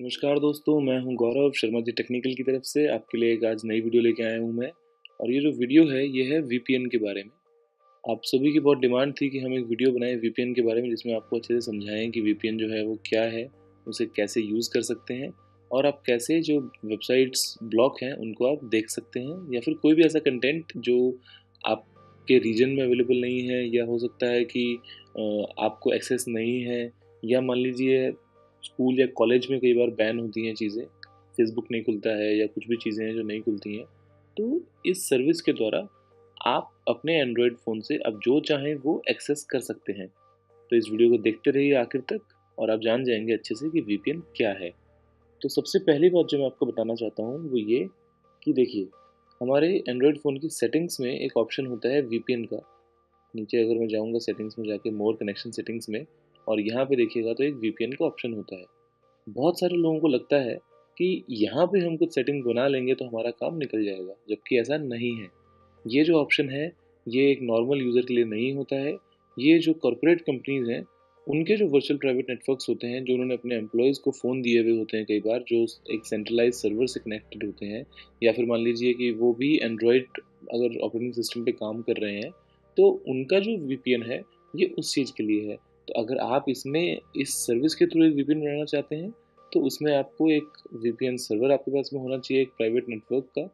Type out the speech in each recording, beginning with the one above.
नमस्कार दोस्तों, मैं हूं गौरव शर्मा जी टेक्निकल की तरफ से आपके लिए एक आज नई वीडियो लेके आया हूं मैं। और ये जो वीडियो है ये है वीपीएन के बारे में। आप सभी की बहुत डिमांड थी कि हम एक वीडियो बनाएं वीपीएन के बारे में जिसमें आपको अच्छे से समझाएं कि वीपीएन जो है वो क्या है, उसे कैसे यूज़ कर सकते हैं और आप कैसे जो वेबसाइट्स ब्लॉक हैं उनको आप देख सकते हैं या फिर कोई भी ऐसा कंटेंट जो आपके रीजन में अवेलेबल नहीं है या हो सकता है कि आपको एक्सेस नहीं है, या मान लीजिए स्कूल या कॉलेज में कई बार बैन होती हैं चीज़ें, फेसबुक नहीं खुलता है या कुछ भी चीज़ें हैं जो नहीं खुलती हैं। तो इस सर्विस के द्वारा आप अपने एंड्रॉयड फ़ोन से अब जो चाहें वो एक्सेस कर सकते हैं। तो इस वीडियो को देखते रहिए आखिर तक और आप जान जाएंगे अच्छे से कि वीपीएन क्या है। तो सबसे पहली बात जो मैं आपको बताना चाहता हूँ वो ये कि देखिए, हमारे एंड्रॉयड फ़ोन की सेटिंग्स में एक ऑप्शन होता है वीपीएन का। नीचे अगर मैं जाऊँगा सेटिंग्स में जाके मोर कनेक्शन सेटिंग्स में, और यहाँ पे देखिएगा तो एक वीपीएन का ऑप्शन होता है। बहुत सारे लोगों को लगता है कि यहाँ पे हम कुछ सेटिंग बना लेंगे तो हमारा काम निकल जाएगा, जबकि ऐसा नहीं है। ये जो ऑप्शन है ये एक नॉर्मल यूज़र के लिए नहीं होता है। ये जो कॉर्पोरेट कंपनीज़ हैं उनके जो वर्चुअल प्राइवेट नेटवर्क्स होते हैं, जो उन्होंने अपने एम्प्लॉयज़ को फ़ोन दिए हुए होते हैं कई बार, जो एक सेंट्रलाइज सर्वर से कनेक्टेड होते हैं, या फिर मान लीजिए कि वो भी एंड्रॉयड अगर ऑपरेटिंग सिस्टम पे काम कर रहे हैं, तो उनका जो वीपीएन है ये उस चीज़ के लिए है। तो अगर आप इसमें इस सर्विस के थ्रू एक वीपीएन बनाना चाहते हैं तो उसमें आपको एक वीपीएन सर्वर आपके पास में होना चाहिए, एक प्राइवेट नेटवर्क का।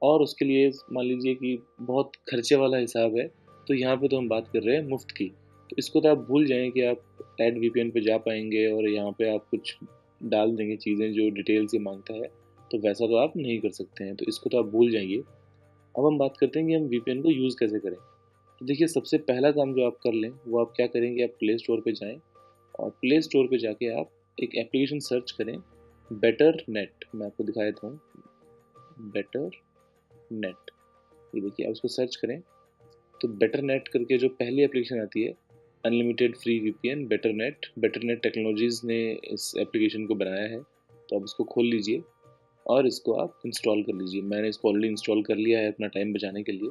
और उसके लिए मान लीजिए कि बहुत खर्चे वाला हिसाब है, तो यहाँ पे तो हम बात कर रहे हैं मुफ्त की। तो इसको तो आप भूल जाएं कि आप ऐड वीपीएन पे जा पाएंगे और यहाँ पे आप कुछ डाल देंगे चीज़ें जो डिटेल से मांगता है, तो वैसा तो आप नहीं कर सकते हैं, तो इसको तो आप भूल जाइए। अब हम बात करते हैं कि हम वीपीएन को यूज़ कैसे करें। तो देखिए, सबसे पहला काम जो आप कर लें वो आप क्या करेंगे, आप प्ले स्टोर पे जाएँ और प्ले स्टोर पे जाके आप एक एप्लीकेशन सर्च करें, बेटर नेट। मैं आपको दिखा देता हूँ, बेटर नेट। ये देखिए, आप उसको सर्च करें तो बेटर नेट करके जो पहली एप्लीकेशन आती है, unlimited free VPN better net technologies ने इस एप्लीकेशन को बनाया है। तो आप इसको खोल लीजिए और इसको आप इंस्टॉल कर लीजिए। मैंने इसको ऑलरेडी इंस्टॉल कर लिया है अपना टाइम बचाने के लिए।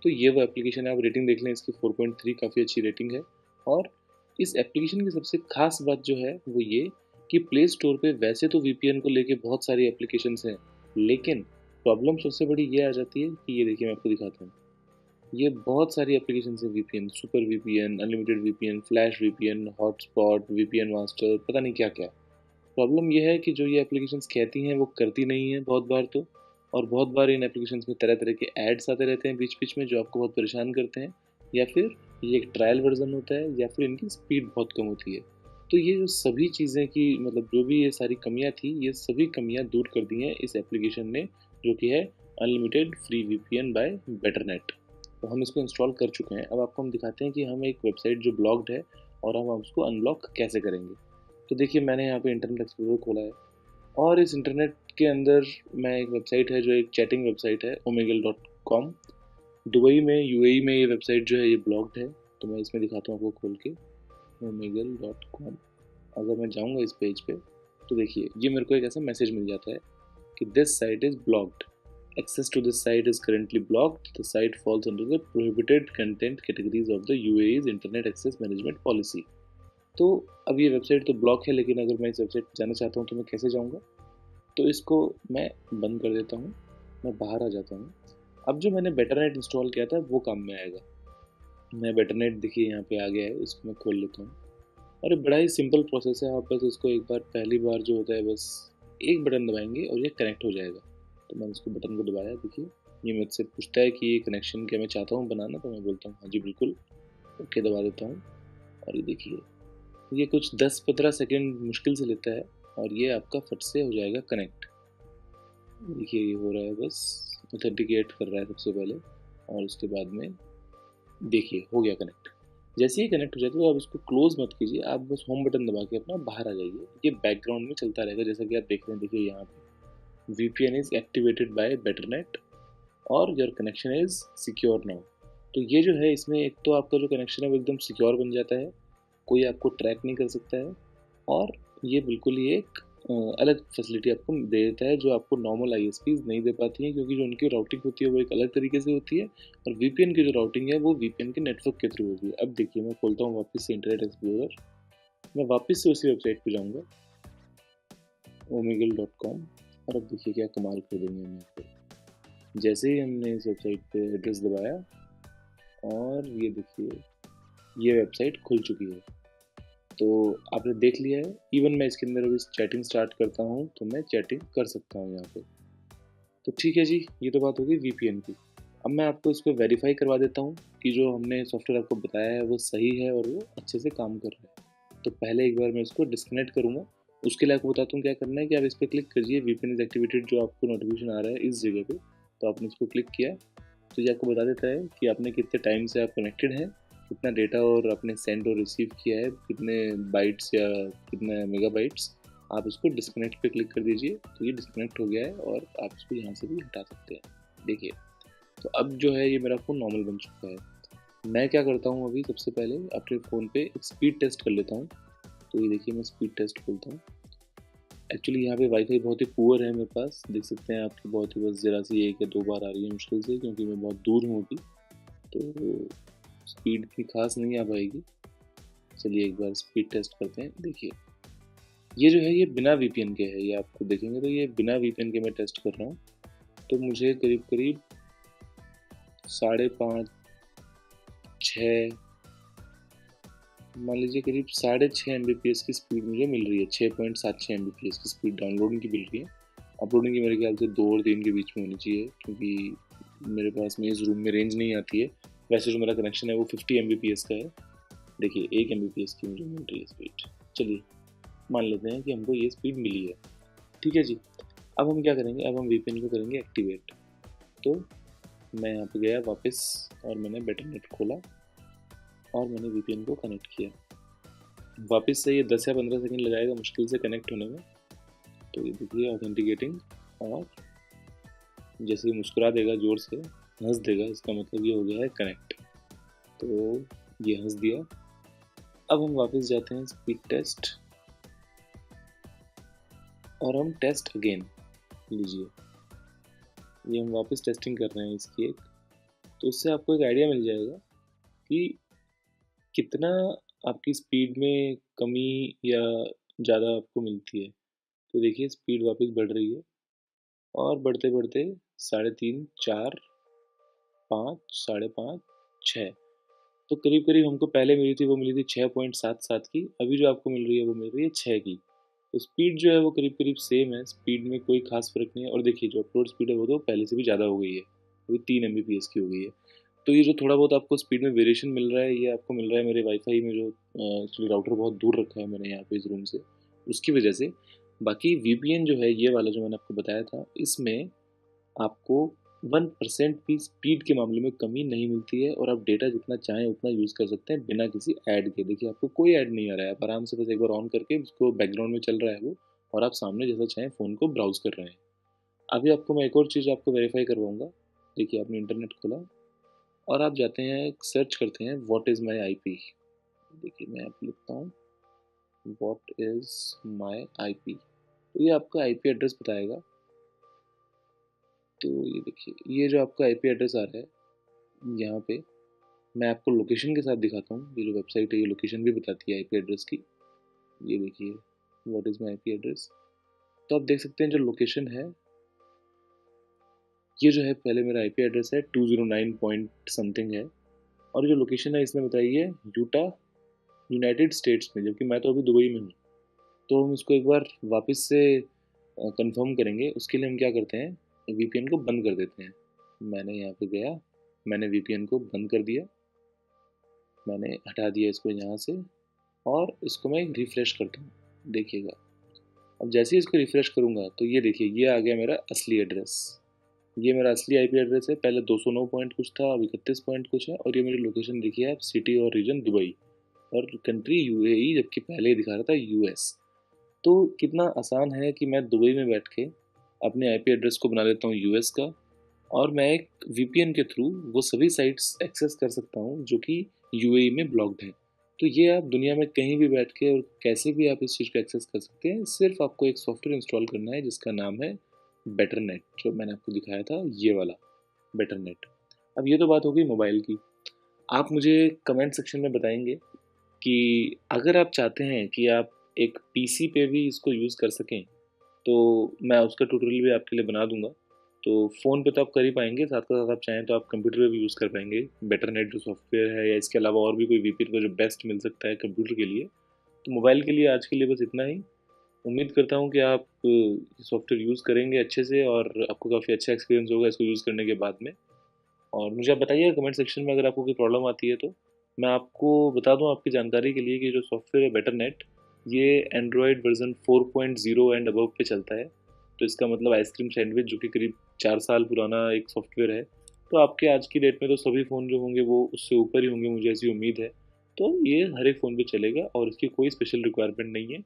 तो ये वो एप्लीकेशन है, आप रेटिंग देख लें इसकी 4.3 काफ़ी अच्छी रेटिंग है। और इस एप्लीकेशन की सबसे खास बात जो है वो ये कि प्ले स्टोर पे वैसे तो वीपीएन को लेके बहुत सारी एप्लीकेशंस हैं, लेकिन प्रॉब्लम सबसे बड़ी ये आ जाती है कि ये देखिए, मैं आपको दिखाता हूँ। ये बहुत सारी एप्लीकेशंस हैं VPN, super VPN, unlimited VPN, flash VPN, hotspot, VPN master, पता नहीं क्या क्या। प्रॉब्लम ये है कि जो ये एप्लीकेशंस कहती हैं वो करती नहीं हैं बहुत बार तो। और बहुत बार इन एप्लीकेशंस में तरह तरह के एड्स आते रहते हैं बीच बीच में, जो आपको बहुत परेशान करते हैं। या फिर ये एक ट्रायल वर्जन होता है, या फिर इनकी स्पीड बहुत कम होती है। तो ये जो सभी चीज़ें की मतलब जो भी ये सारी कमियां थी, ये सभी कमियां दूर कर दी हैं इस एप्लीकेशन ने, जो कि है अनलिमिटेड फ्री वीपीएन बाय बेटरनेट। तो हम इसको इंस्टॉल कर चुके हैं। अब आपको हम दिखाते हैं कि हम एक वेबसाइट जो ब्लॉक्ड है और हम उसको अनब्लॉक कैसे करेंगे। तो देखिए, मैंने यहाँ पे इंटरनेट एक्सप्लोरर खोला है और इस इंटरनेट के अंदर मैं एक वेबसाइट है जो एक चैटिंग वेबसाइट है, omegle.com। दुबई में, यूएई में ये वेबसाइट जो है ये ब्लॉक्ड है। तो मैं इसमें दिखाता हूँ आपको खोल के, omegle.com। अगर मैं जाऊँगा इस पेज पे तो देखिए, ये मेरे को एक ऐसा मैसेज मिल जाता है कि this site is blocked, access to this site is currently blocked, the site falls under the prohibited content categories of the UAE's internet access management policy। तो अब ये वेबसाइट तो ब्लॉक है, लेकिन अगर मैं इस वेबसाइट पर जाना चाहता हूँ तो मैं कैसे जाऊँगा। तो इसको मैं बंद कर देता हूँ, मैं बाहर आ जाता हूँ। अब जो मैंने बेटरनेट इंस्टॉल किया था वो काम में आएगा। मैं बेटरनेट देखिए यहाँ पे आ गया है, इसको मैं खोल लेता हूँ। और ये बड़ा ही सिंपल प्रोसेस है, आप बस इसको एक बार, पहली बार जो होता है बस एक बटन दबाएंगे और ये कनेक्ट हो जाएगा। तो मैंने इसको बटन को दबाया, देखिए ये मुझसे पूछता है कि ये कनेक्शन क्या मैं चाहता हूँ बनाना, तो मैं बोलता हूँ हाँ जी बिल्कुल, ओके दबा देता हूँ। और ये देखिए, ये कुछ 10-15 सेकेंड मुश्किल से लेता है और ये आपका फट से हो जाएगा कनेक्ट। देखिए ये हो रहा है, बस ऑथेंटिकेट कर रहा है सबसे पहले और उसके बाद में देखिए हो गया कनेक्ट। जैसे ही कनेक्ट हो जाता है तो आप इसको क्लोज मत कीजिए, आप बस होम बटन दबा के अपना बाहर आ जाइए। ये बैकग्राउंड में चलता रहेगा जैसा कि आप देख रहे हैं। देखिए यहाँ पे VPN इज एक्टिवेटेड बाय बेटरनेट और your connection is secure now. तो ये जो है, इसमें एक तो आपका जो कनेक्शन है वो एकदम सिक्योर बन जाता है, कोई आपको ट्रैक नहीं कर सकता है। और ये बिल्कुल ही एक अलग फैसिलिटी आपको दे देता है जो आपको नॉर्मल ISPs नहीं दे पाती हैं, क्योंकि जो उनकी राउटिंग होती है वो एक अलग तरीके से होती है और VPN की जो राउटिंग है वो VPN के नेटवर्क के थ्रू होती है। अब देखिए, मैं खोलता हूँ वापस से इंटरनेट एक्सप्लोरर, मैं वापस से उसी वेबसाइट पे जाऊँगा omegle.com। और अब देखिए क्या कमाल कर देंगे हम यहाँ पे। जैसे ही हमने इस वेबसाइट पे एड्रेस दबाया और ये देखिए ये वेबसाइट खुल चुकी है। तो आपने देख लिया है। इवन मैं इसके अंदर अभी चैटिंग स्टार्ट करता हूँ तो मैं चैटिंग कर सकता हूँ यहाँ पे। तो ठीक है जी, ये तो बात हो गई वीपीएन की। अब मैं आपको इसको वेरीफाई करवा देता हूँ कि जो हमने सॉफ्टवेयर आपको बताया है वो सही है और वो अच्छे से काम कर रहा है। तो पहले एक बार मैं इसको डिस्कनेक्ट करूँगा। उसके लिए आपको बताता हूँ क्या करना है कि आप इस पर क्लिक कीजिए, वीपीएन इज एक्टिवेटेड, जो आपको नोटिफिकेशन आ रहा है इस जगह पे। तो आपने इसको क्लिक किया तो ये आपको बता देता है कि आपने कितने टाइम से आप कनेक्टेड हैं, कितना डेटा और आपने सेंड और रिसीव किया है, कितने बाइट्स या कितने मेगाबाइट्स। आप इसको डिस्कनेक्ट पे क्लिक कर दीजिए तो ये डिस्कनेक्ट हो गया है और आप इसको यहाँ से भी हटा सकते हैं। देखिए तो अब जो है ये मेरा फ़ोन नॉर्मल बन चुका है। मैं क्या करता हूँ अभी सबसे पहले अपने फ़ोन पे एक स्पीड टेस्ट कर लेता हूँ। तो ये देखिए मैं स्पीड टेस्ट खोलता हूँ। एक्चुअली यहाँ पे वाईफाई बहुत ही पुअर है मेरे पास, देख सकते हैं आपकी बहुत ही बस ज़रा सी 1 या 2 बार आ रही है मुश्किल से, क्योंकि मैं बहुत दूर हूँ अभी। तो स्पीड की खास नहीं आ पाएगी। चलिए एक बार स्पीड टेस्ट करते हैं। देखिए ये जो है ये बिना वीपीएन के है, ये आपको देखेंगे तो ये बिना वीपीएन के मैं टेस्ट कर रहा हूँ। तो मुझे करीब करीब 5.5 6 मान लीजिए करीब 6.5 MBPS की स्पीड मुझे मिल रही है। 6.76 MBPS की स्पीड डाउनलोडिंग की मिल रही है। अपलोडिंग की मेरे ख्याल से 2 और 3 के बीच में होनी चाहिए, क्योंकि मेरे पास में इस रूम में रेंज नहीं आती है। वैसे जो मेरा कनेक्शन है वो 50 MBPS का है। देखिए 1 MBPS की मुझे मिल रही है स्पीड। चलिए मान लेते हैं कि हमको ये स्पीड मिली है। ठीक है जी। अब हम क्या करेंगे, अब हम वीपीएन को करेंगे एक्टिवेट। तो मैं यहाँ पे गया वापस और मैंने बेटरनेट खोला और मैंने वीपीएन को कनेक्ट किया। वापस से ये 10 या 15 सेकंड लगाएगा मुश्किल से कनेक्ट होने में। तो ये देखिए ऑथेंटिकेटिंग, और जैसे ही मुस्कुरा देगा ज़ोर से हंस देगा, इसका मतलब ये हो गया है कनेक्ट। तो ये हंस दिया। अब हम वापस जाते हैं स्पीड टेस्ट और हम टेस्ट अगेन लीजिए। ये हम वापस टेस्टिंग कर रहे हैं इसकी एक। तो इससे आपको एक आइडिया मिल जाएगा कि कितना आपकी स्पीड में कमी या ज़्यादा आपको मिलती है। तो देखिए स्पीड वापस बढ़ रही है और बढ़ते बढ़ते 3.5 4 5 5.5 6। तो करीब करीब हमको पहले मिली थी वो मिली थी 6.77 की, अभी जो आपको मिल रही है वो मिल रही है 6 की। तो स्पीड जो है वो करीब करीब सेम है, स्पीड में कोई खास फर्क नहीं है। और देखिए जो अपलोड स्पीड है वो तो पहले से भी ज़्यादा हो गई है, वो 3 MBPS की हो गई है। तो ये जो थोड़ा बहुत आपको स्पीड में वेरिएशन मिल रहा है ये आपको मिल रहा है मेरे वाईफाई में, जो एक्चुअली राउटर बहुत दूर रखा है मैंने यहाँ पे इस रूम से, उसकी वजह से। बाकी वीपीएन जो है ये वाला जो मैंने आपको बताया था, इसमें आपको 1% भी स्पीड के मामले में कमी नहीं मिलती है और आप डेटा जितना चाहें उतना यूज़ कर सकते हैं बिना किसी ऐड के। देखिए आपको कोई ऐड नहीं आ रहा है, आप आराम से बस एक बार ऑन करके उसको बैकग्राउंड में चल रहा है वो, और आप सामने जैसा चाहें फ़ोन को ब्राउज़ कर रहे हैं। अभी आपको मैं एक और चीज़ आपको वेरीफाई करवाऊँगा। देखिए आपने इंटरनेट खोला और आप जाते हैं सर्च करते हैं व्हाट इज़ माई IP। देखिए मैं आप लिखता हूँ व्हाट इज़ माई IP। तो ये आपका IP एड्रेस बताएगा। तो ये देखिए ये जो आपका IP एड्रेस आ रहा है यहाँ पे, मैं आपको लोकेशन के साथ दिखाता हूँ। ये जो वेबसाइट है ये लोकेशन भी बताती है IP एड्रेस की। ये देखिए what is my IP address. तो आप देख सकते हैं जो लोकेशन है ये जो है, पहले मेरा IP एड्रेस है 209 पॉइंट समथिंग है, और जो लोकेशन है इसने बताई है यूटा, यूनाइटेड स्टेट्स में, जबकि मैं तो अभी दुबई में हूँ। तो हम इसको एक बार वापस से कंफर्म करेंगे। उसके लिए हम क्या करते हैं, VPN को बंद कर देते हैं। मैंने यहाँ पे गया, मैंने VPN को बंद कर दिया, मैंने हटा दिया इसको यहाँ से, और इसको मैं रिफ़्रेश करता हूँ। देखिएगा अब जैसे ही इसको रिफ़्रेश करूँगा तो ये देखिए ये आ गया मेरा असली एड्रेस। ये मेरा असली IP एड्रेस है। पहले 209 पॉइंट कुछ था, अब 31 पॉइंट कुछ है। और ये मेरी लोकेशन देखिए आप, सिटी और रीजन दुबई, और कंट्री UAE, जबकि पहले ही दिखा रहा था US। तो कितना आसान है कि मैं दुबई में बैठ के अपने IP एड्रेस को बना लेता हूँ US का, और मैं एक VPN के थ्रू वो सभी साइट्स एक्सेस कर सकता हूँ जो कि UAE में ब्लॉक्ड है। तो ये आप दुनिया में कहीं भी बैठ के और कैसे भी आप इस चीज़ को एक्सेस कर सकते हैं। सिर्फ आपको एक सॉफ्टवेयर इंस्टॉल करना है जिसका नाम है बेटरनेट, जो मैंने आपको दिखाया था ये वाला बेटरनेट। अब ये तो बात हो गई मोबाइल की। आप मुझे कमेंट सेक्शन में बताएंगे कि अगर आप चाहते हैं कि आप एक PC पे भी इसको यूज़ कर सकें, तो मैं उसका ट्यूटोरियल भी आपके लिए बना दूंगा। तो फ़ोन पे तो आप कर ही पाएंगे, साथ के साथ आप चाहें तो आप कंप्यूटर पे भी यूज़ कर पाएंगे। बेटर नेट जो सॉफ्टवेयर है, या इसके अलावा और भी कोई वीपीएन का जो बेस्ट मिल सकता है कंप्यूटर के लिए। तो मोबाइल के लिए आज के लिए बस इतना ही। उम्मीद करता हूँ कि आप सॉफ्टवेयर यूज़ करेंगे अच्छे से और आपको काफ़ी अच्छा एक्सपीरियंस होगा इसको यूज़ करने के बाद में। और मुझे आप बताइए कमेंट सेक्शन में अगर आपको कोई प्रॉब्लम आती है तो। मैं आपको बता दूं आपकी जानकारी के लिए कि जो सॉफ्टवेयर है बेटर नेट, ये एंड्रॉयड वर्जन 4.0 एंड अबव पे चलता है। तो इसका मतलब आइसक्रीम सैंडविच जो कि करीब 4 साल पुराना एक सॉफ्टवेयर है, तो आपके आज की डेट में तो सभी फ़ोन जो होंगे वो उससे ऊपर ही होंगे, मुझे ऐसी उम्मीद है। तो ये हर एक फ़ोन पे चलेगा और इसकी कोई स्पेशल रिक्वायरमेंट नहीं है।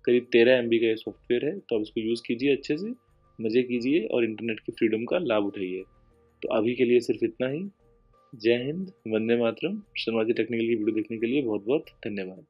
करीब 13 MB का ये सॉफ्टवेयर है, तो आप इसको यूज़ कीजिए अच्छे से, मज़े कीजिए और इंटरनेट की फ्रीडम का लाभ उठाइए। तो अभी के लिए सिर्फ इतना ही। जय हिंद, वंदे मातरम। शर्मा जी टेक्निकल की वीडियो देखने के लिए बहुत बहुत धन्यवाद।